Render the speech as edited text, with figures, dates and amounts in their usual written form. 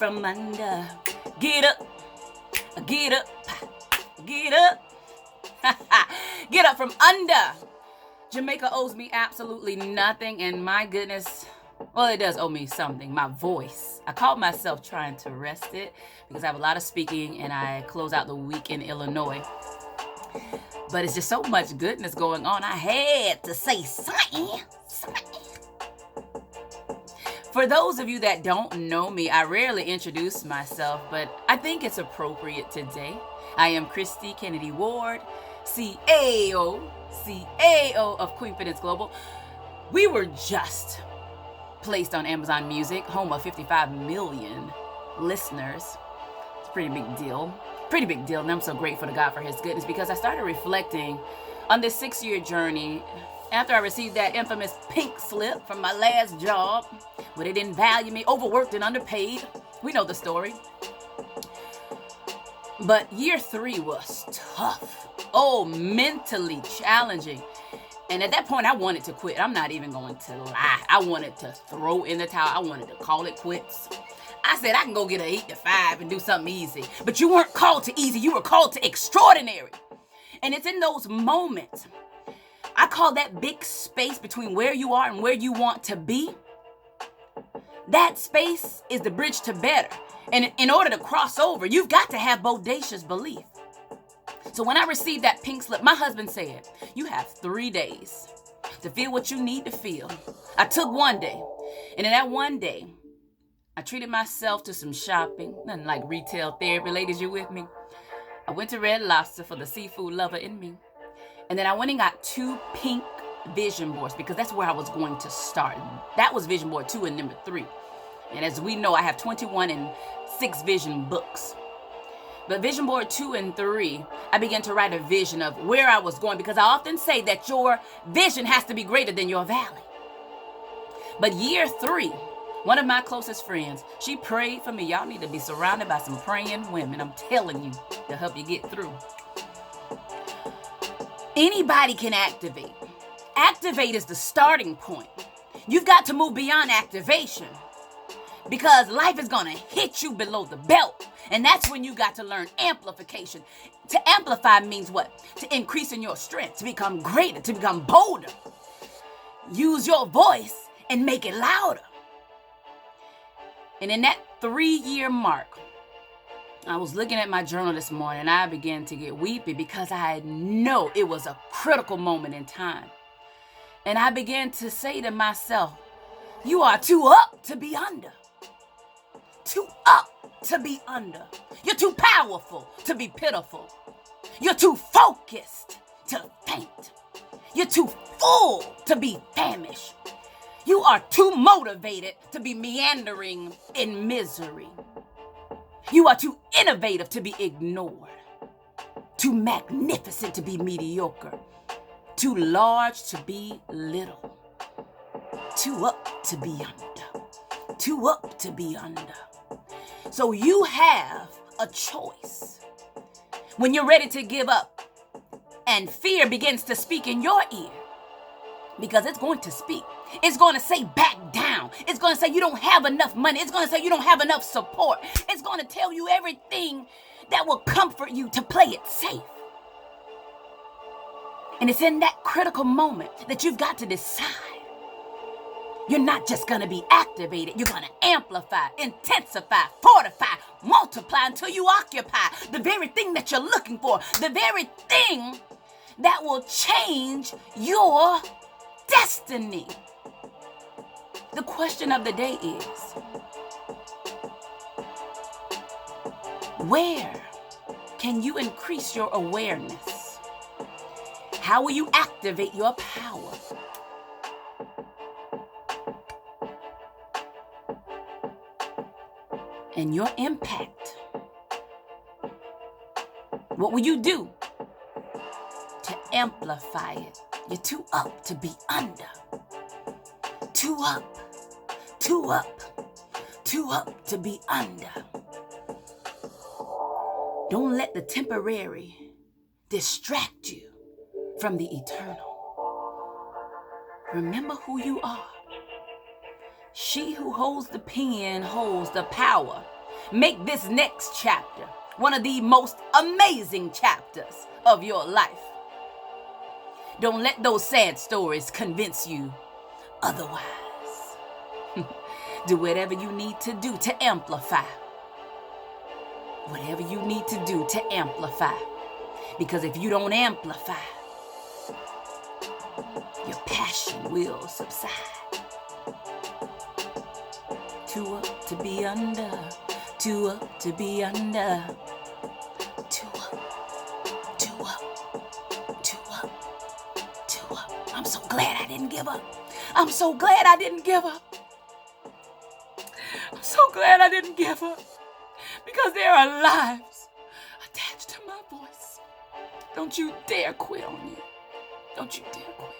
from under. Get up, get up, get up. Get up from under. Jamaica owes me absolutely nothing, and my goodness, well, it does owe me something, my voice. I caught myself trying to rest it because I have a lot of speaking and I close out the week in Illinois. But it's just so much goodness going on. I had to say something. For those of you that don't know me, I rarely introduce myself, but I think it's appropriate today. I am Christy Kennedy Ward, CAO of Queenfidence Global. We were just placed on Amazon Music, home of 55 million listeners. It's a pretty big deal. And I'm so grateful to God for his goodness because I started reflecting on this 6-year journey after I received that infamous pink slip from my last job where they didn't value me, overworked and underpaid. We know the story. But year 3 was tough. Oh, mentally challenging. And at that point, I wanted to quit. I'm not even going to lie. I wanted to throw in the towel. I wanted to call it quits. I said, I can go get an 8 to 5 and do something easy. But you weren't called to easy. You were called to extraordinary. And it's in those moments, I call that big space between where you are and where you want to be. That space is the bridge to better. And in order to cross over, you've got to have bodacious belief. So when I received that pink slip, my husband said, you have 3 days to feel what you need to feel. I took 1 day. And in that 1 day, I treated myself to some shopping, nothing like retail therapy. Ladies, you with me? I went to Red Lobster for the seafood lover in me. And then I went and got 2 pink vision boards because that's where I was going to start. That was vision board 2 and number 3. And as we know, I have 21 and 6 vision books. But vision board 2 and 3, I began to write a vision of where I was going because I often say that your vision has to be greater than your valley. But year 3, one of my closest friends, she prayed for me. Y'all need to be surrounded by some praying women, I'm telling you, to help you get through. Anybody can activate. Activate is the starting point. You've got to move beyond activation because life is going to hit you below the belt. And that's when you got to learn amplification. To amplify means what? To increase in your strength, to become greater, to become bolder. Use your voice and make it louder. And in that 3-year mark, I was looking at my journal this morning and I began to get weepy because I know it was a critical moment in time. And I began to say to myself, you are too up to be under. Too up to be under. You're too powerful to be pitiful. You're too focused to faint. You're too full to be famished. You are too motivated to be meandering in misery. You are too innovative to be ignored. Too magnificent to be mediocre. Too large to be little. Too up to be under. Too up to be under. So you have a choice. When you're ready to give up and fear begins to speak in your ear, because it's going to speak. It's going to say back down. It's going to say you don't have enough money. It's going to say you don't have enough support. It's going to tell you everything that will comfort you to play it safe. And it's in that critical moment that you've got to decide. You're not just going to be activated. You're going to amplify, intensify, fortify, multiply until you occupy the very thing that you're looking for. The very thing that will change your destiny. The question of the day is, where can you increase your awareness? How will you activate your power? And your impact? What will you do to amplify it? You're too up to be under. Too up to be under. Don't let the temporary distract you from the eternal. Remember who you are. She who holds the pen holds the power. Make this next chapter one of the most amazing chapters of your life. Don't let those sad stories convince you otherwise. Do whatever you need to do to amplify. Whatever you need to do to amplify. Because if you don't amplify, your passion will subside. Too up to be under. Too up to be under. Too up. Too up. Too up. Too up. I'm so glad I didn't give up. I'm so glad I didn't give up. I'm so glad I didn't give up. Because there are lives attached to my voice. Don't you dare quit on me. Don't you dare quit.